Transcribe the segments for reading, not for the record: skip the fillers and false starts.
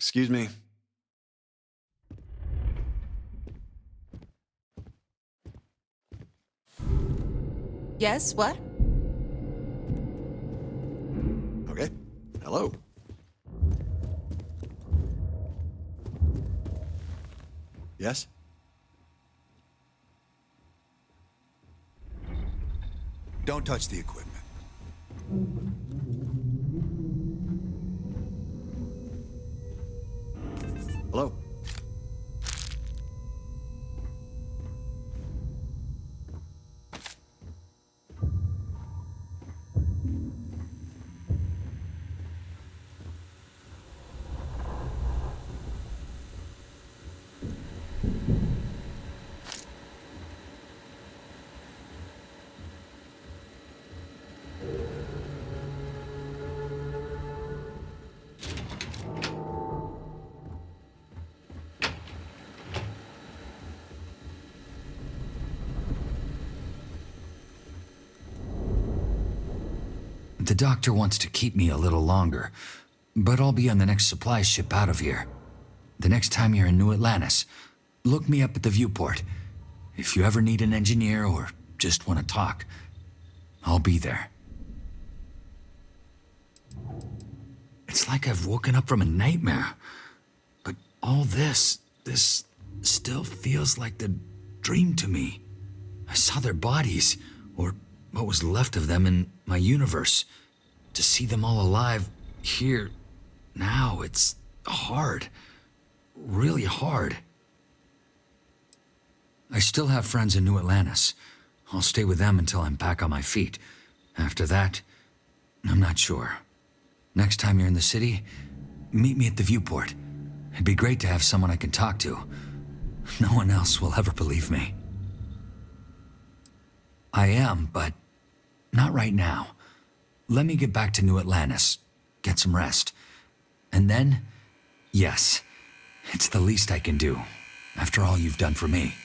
Excuse me. Yes, what? Okay. Hello. Yes? Don't touch the equipment. Hello? The doctor wants to keep me a little longer, but I'll be on the next supply ship out of here. The next time you're in New Atlantis, look me up at the viewport. If you ever need an engineer or just want to talk, I'll be there. It's like I've woken up from a nightmare. But all this still feels like the dream to me. I saw their bodies, or what was left of them in my universe. To see them all alive here, now, it's hard. Really hard. I still have friends in New Atlantis. I'll stay with them until I'm back on my feet. After that, I'm not sure. Next time you're in the city, meet me at the viewport. It'd be great to have someone I can talk to. No one else will ever believe me. I am, but not right now. Let me get back to New Atlantis, get some rest. And then, yes, it's the least I can do, after all you've done for me.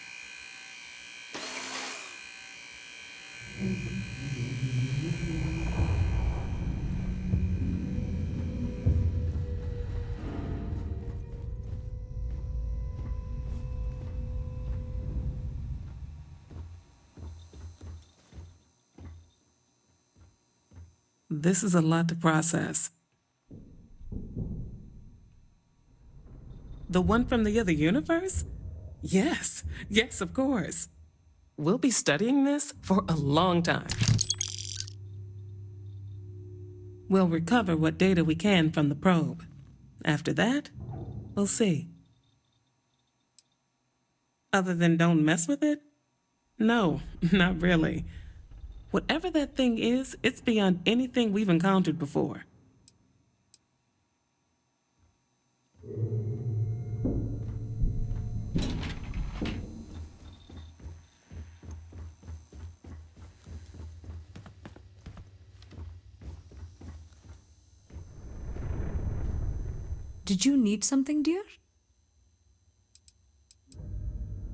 This is a lot to process. The one from the other universe? Yes, of course. We'll be studying this for a long time. We'll recover what data we can from the probe. After that, we'll see. Other than don't mess with it? No, not really. Whatever that thing is, it's beyond anything we've encountered before. Did you need something, dear?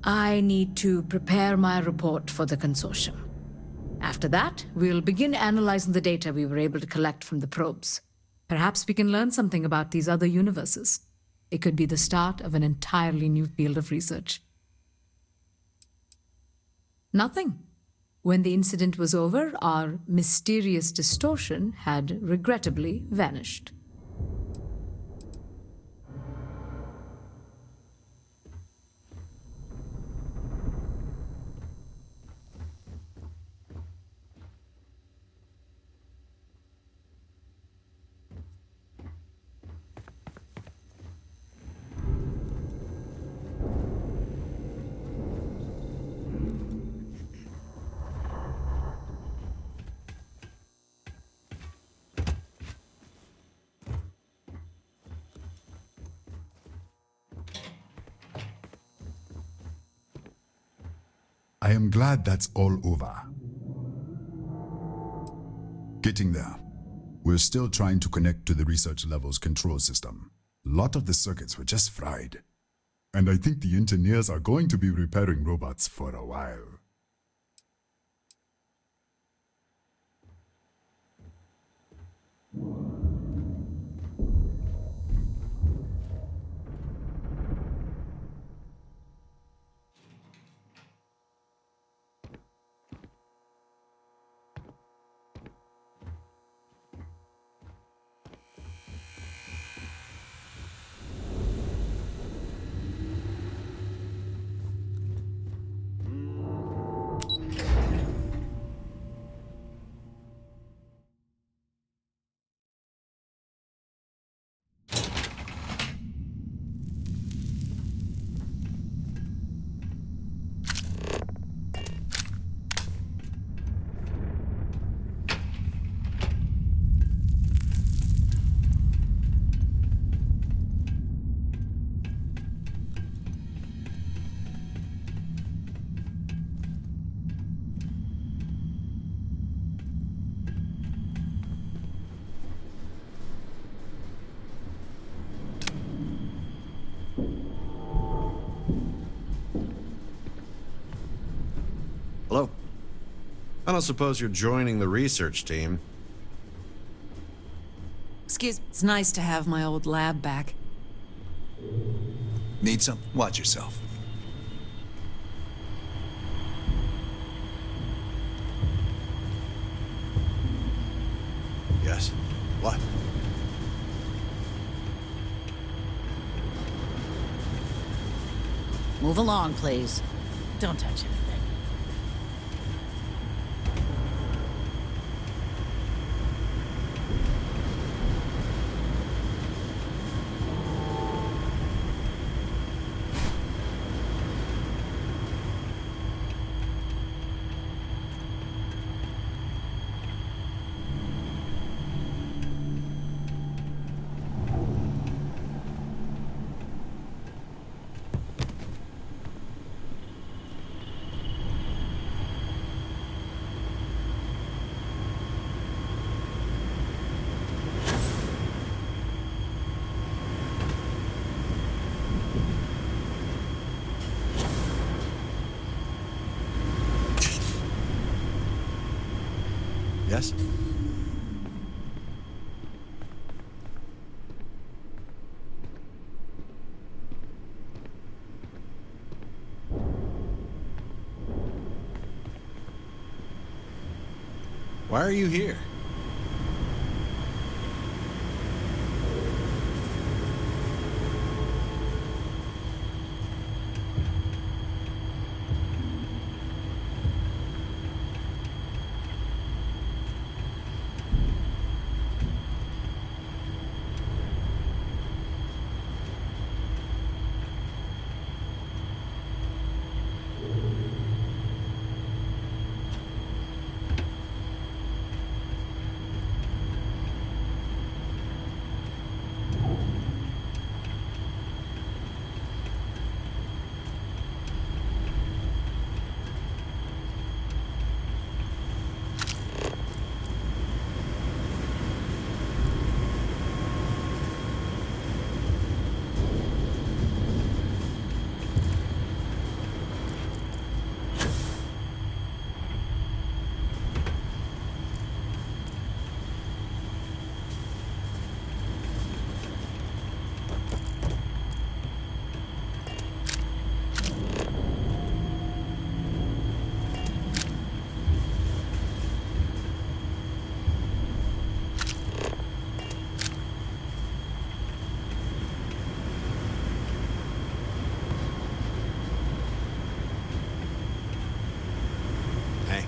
I need to prepare my report for the consortium. After that, we'll begin analyzing the data we were able to collect from the probes. Perhaps we can learn something about these other universes. It could be the start of an entirely new field of research. Nothing. When the incident was over, our mysterious distortion had regrettably vanished. I am glad that's all over. Getting there. We're still trying to connect to the research level's control system. A lot of the circuits were just fried. And I think the engineers are going to be repairing robots for a while. I don't suppose you're joining the research team. Excuse me. It's nice to have my old lab back. Need some? Watch yourself. Yes? What? Move along, please. Don't touch anything. Yes? Why are you here? Hey.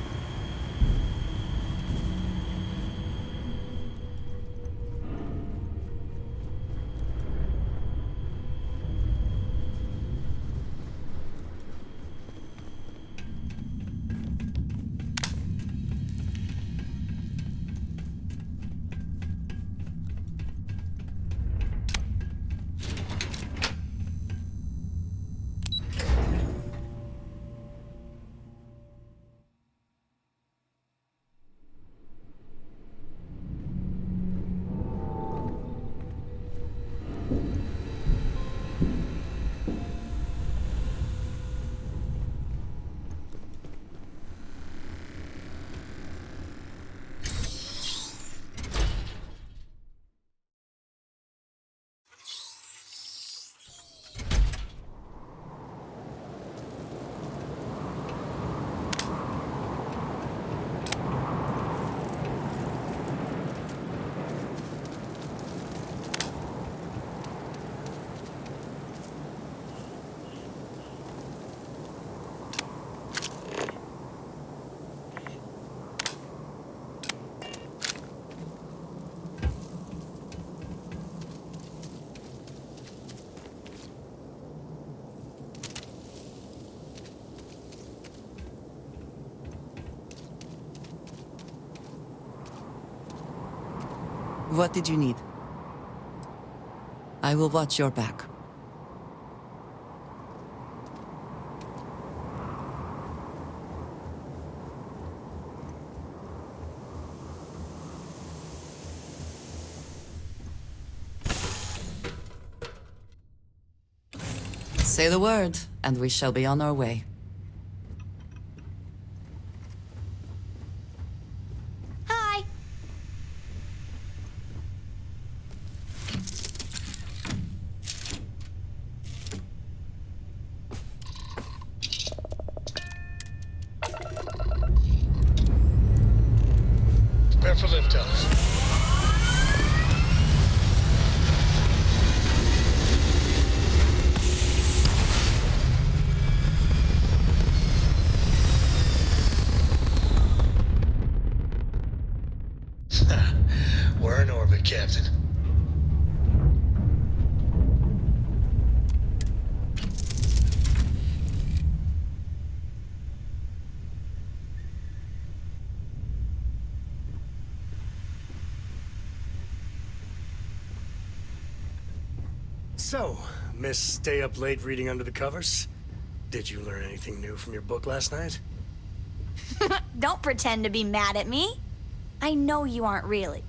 What did you need? I will watch your back. Say the word, and we shall be on our way. toes. We're in orbit, Captain. So, Miss Stay Up Late reading under the covers? Did you learn anything new from your book last night? Don't pretend to be mad at me. I know you aren't really.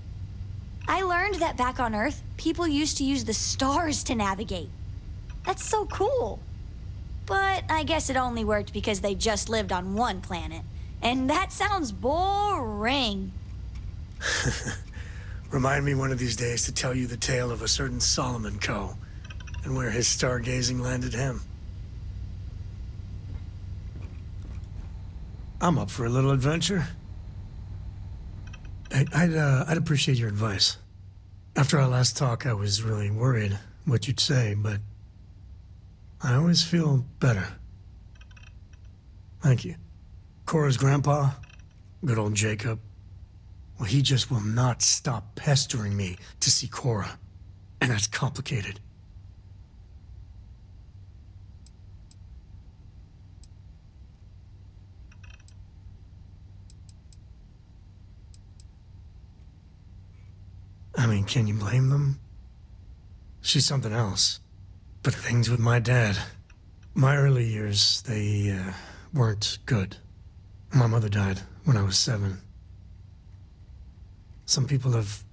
I learned that back on Earth, people used to use the stars to navigate. That's so cool. But I guess it only worked because they just lived on one planet. And that sounds boring. Remind me one of these days to tell you the tale of a certain Solomon Coe and where his stargazing landed him. I'm up for a little adventure. I'd appreciate your advice. After our last talk, I was really worried what you'd say, but I always feel better. Thank you. Cora's grandpa, good old Jacob, well, he just will not stop pestering me to see Cora, and that's complicated. I mean, can you blame them? She's something else. But things with my dad, my early years, they weren't good. My mother died when I was 7. Some people have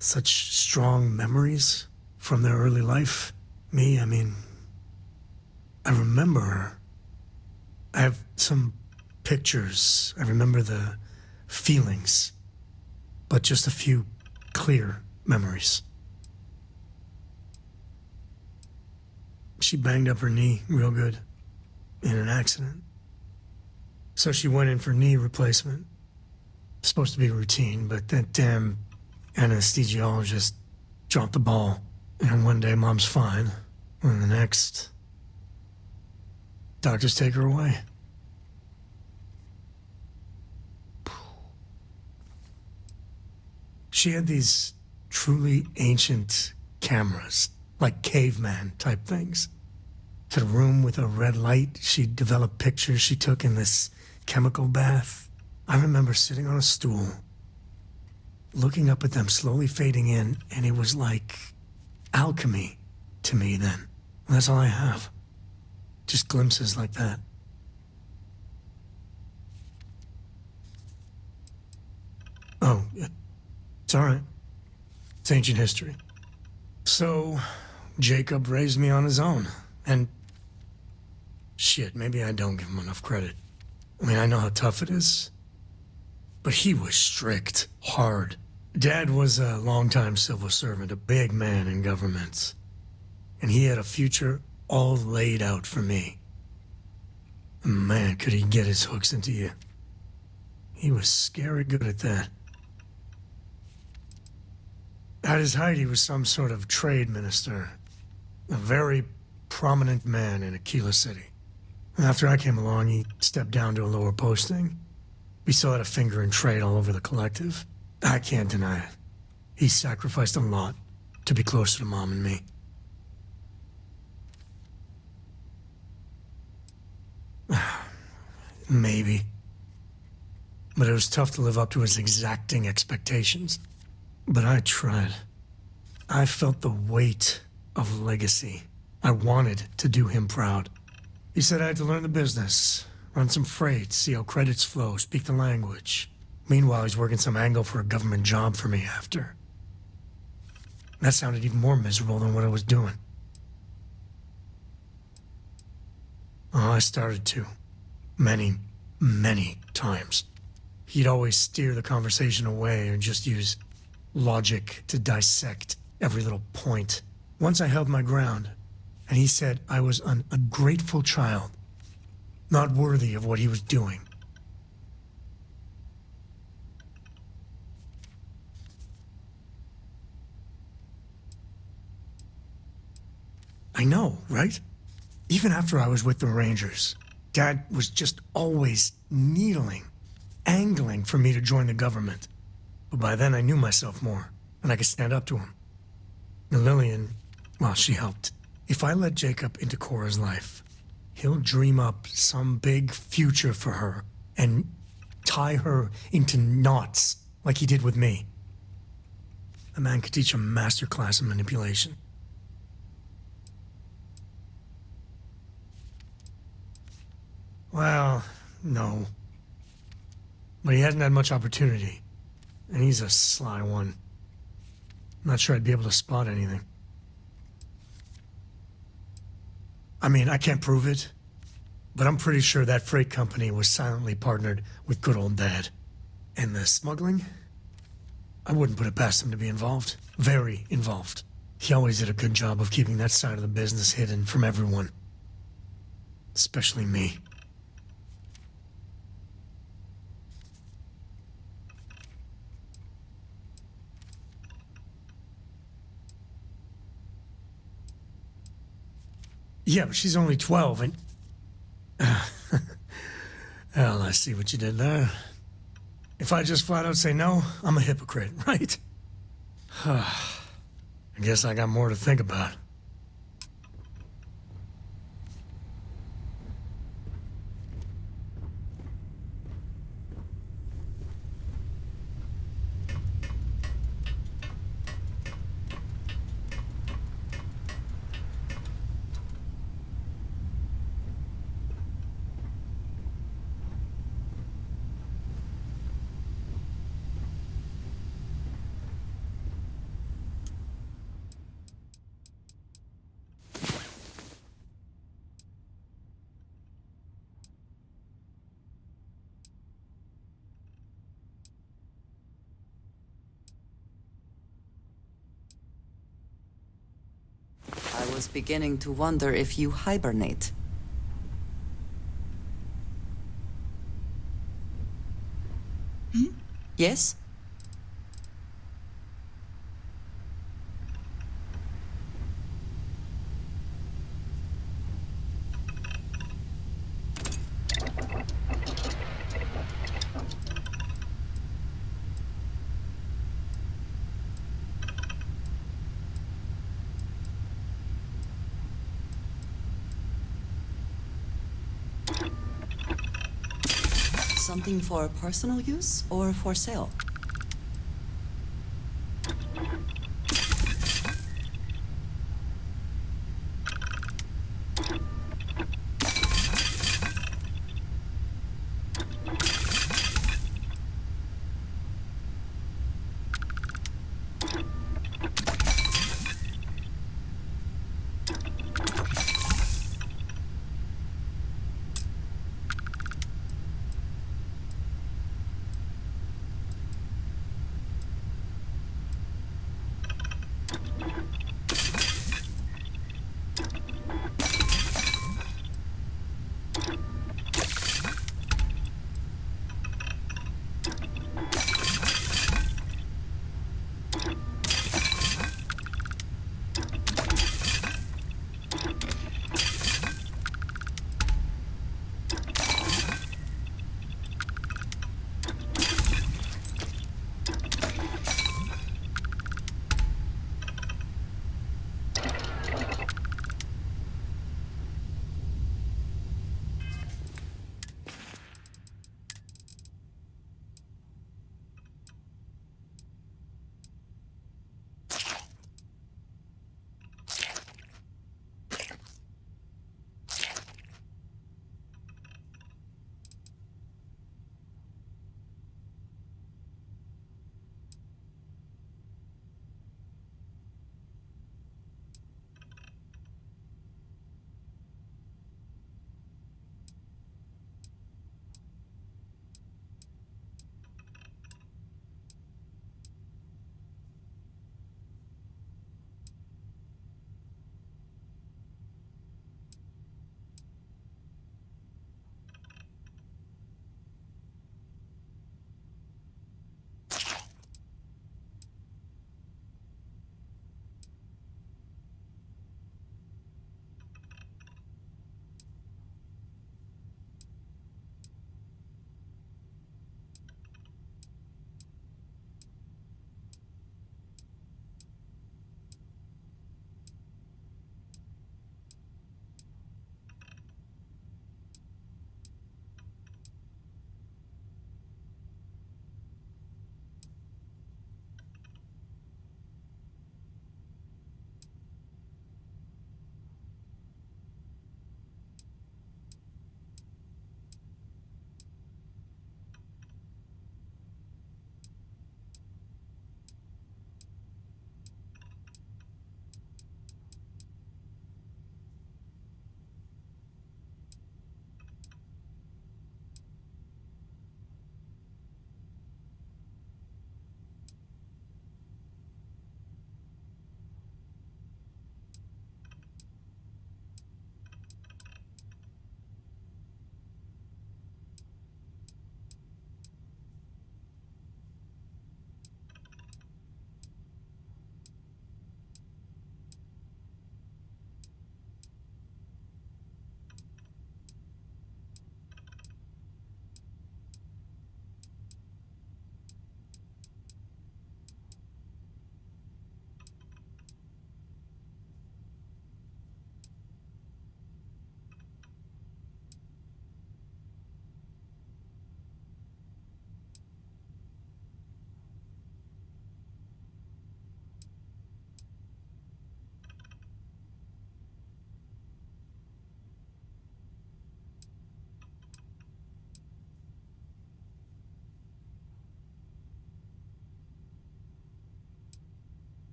such strong memories from their early life. Me, I mean, I remember her. I have some pictures. I remember the feelings, but just a few clear memories. She banged up her knee real good in an accident. So she went in for knee replacement. Supposed to be routine, but that damn anesthesiologist dropped the ball. And one day Mom's fine, and the next, doctors take her away. She had these truly ancient cameras, like caveman type things. Had a room with a red light. She developed pictures she took in this chemical bath. I remember sitting on a stool, looking up at them slowly fading in, and it was like alchemy to me then. And that's all I have. Just glimpses like that. Oh, it's all right. It's ancient history. So, Jacob raised me on his own, and shit, maybe I don't give him enough credit. I mean, I know how tough it is, but he was strict, hard. Dad was a longtime civil servant, a big man in government, and he had a future all laid out for me. Man, could he get his hooks into you. He was scary good at that. At his height, he was some sort of trade minister, a very prominent man in Aquila City. After I came along, he stepped down to a lower posting. We still had a finger in trade all over the collective. I can't deny it. He sacrificed a lot to be closer to Mom and me. Maybe. But it was tough to live up to his exacting expectations. But I tried. I felt the weight of legacy. I wanted to do him proud. He said I had to learn the business, run some freight, see how credits flow, speak the language. Meanwhile, he's working some angle for a government job for me after. That sounded even more miserable than what I was doing. Oh, I started to. Many, many times. He'd always steer the conversation away or just use logic to dissect every little point. Once I held my ground, and he said I was an ungrateful child, not worthy of what he was doing. I know, right? Even after I was with the Rangers, Dad was just always needling, angling for me to join the government. But by then I knew myself more, and I could stand up to him. And Lillian, well, she helped. If I let Jacob into Cora's life, he'll dream up some big future for her and tie her into knots like he did with me. A man could teach a master class in manipulation. Well, no. But he hasn't had much opportunity. And he's a sly one. Not sure I'd be able to spot anything. I mean, I can't prove it, but I'm pretty sure that freight company was silently partnered with good old Dad. And the smuggling? I wouldn't put it past him to be involved. Very involved. He always did a good job of keeping that side of the business hidden from everyone. Especially me. Yeah, but she's only 12 and... Well, I see what you did there. If I just flat out say no, I'm a hypocrite, right? I guess I got more to think about. I was beginning to wonder if you hibernate. Yes? Something for personal use or for sale?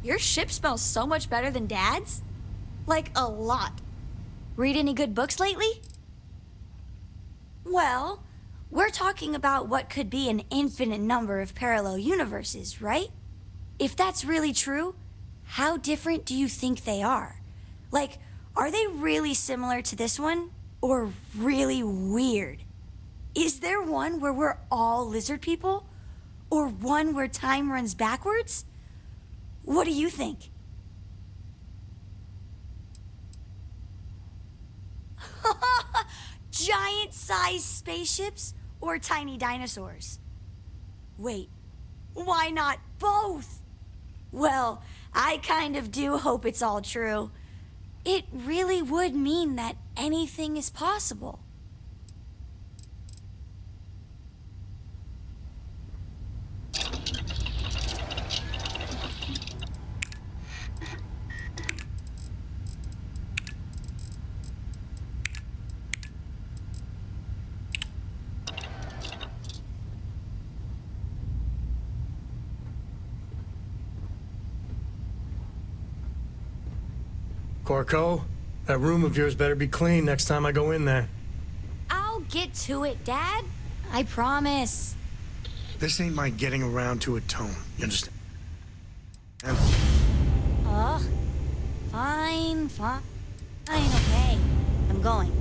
Your ship smells so much better than Dad's. Like, a lot. Read any good books lately? Well, we're talking about what could be an infinite number of parallel universes, right? If that's really true, how different do you think they are? Like, are they really similar to this one? Or really weird? Is there one where we're all lizard people? Or one where time runs backwards? What do you think? Giant-sized spaceships or tiny dinosaurs? Wait, why not both? Well, I kind of do hope it's all true. It really would mean that anything is possible. Corco, that room of yours better be clean next time I go in there. I'll get to it, Dad. I promise. This ain't my getting around to a tone. You understand? Ugh. Fine. Okay. I'm going.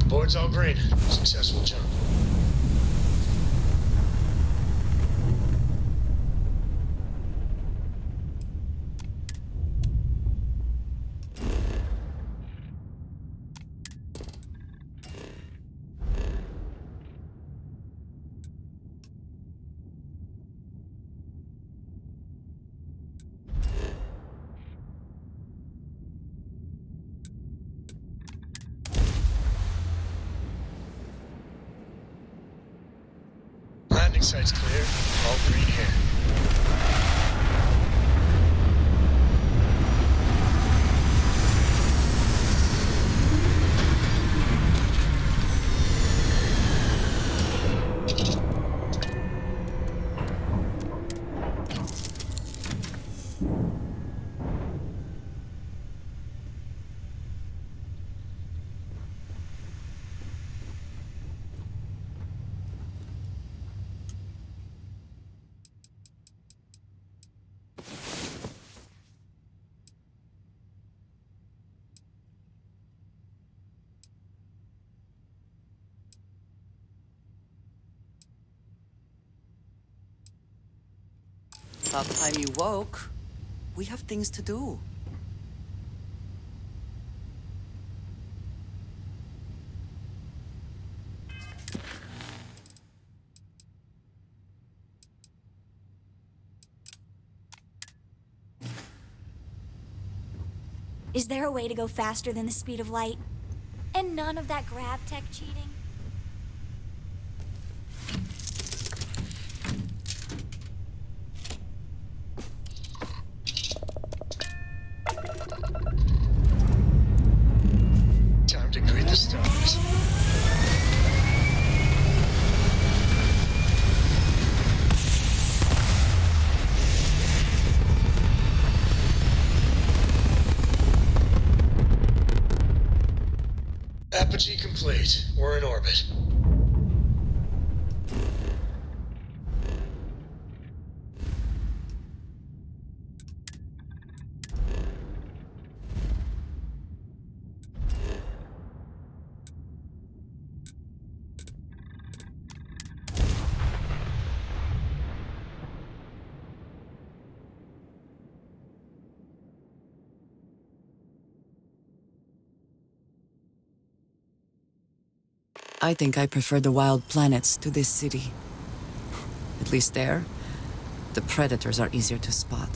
Board's all green. Successful jump. Landing site's clear. All green here. About time you woke. We have things to do. Is there a way to go faster than the speed of light? And none of that grav tech cheating? Time to greet the stars. Apogee complete. We're in orbit. I think I prefer the wild planets to this city. At least there, the predators are easier to spot.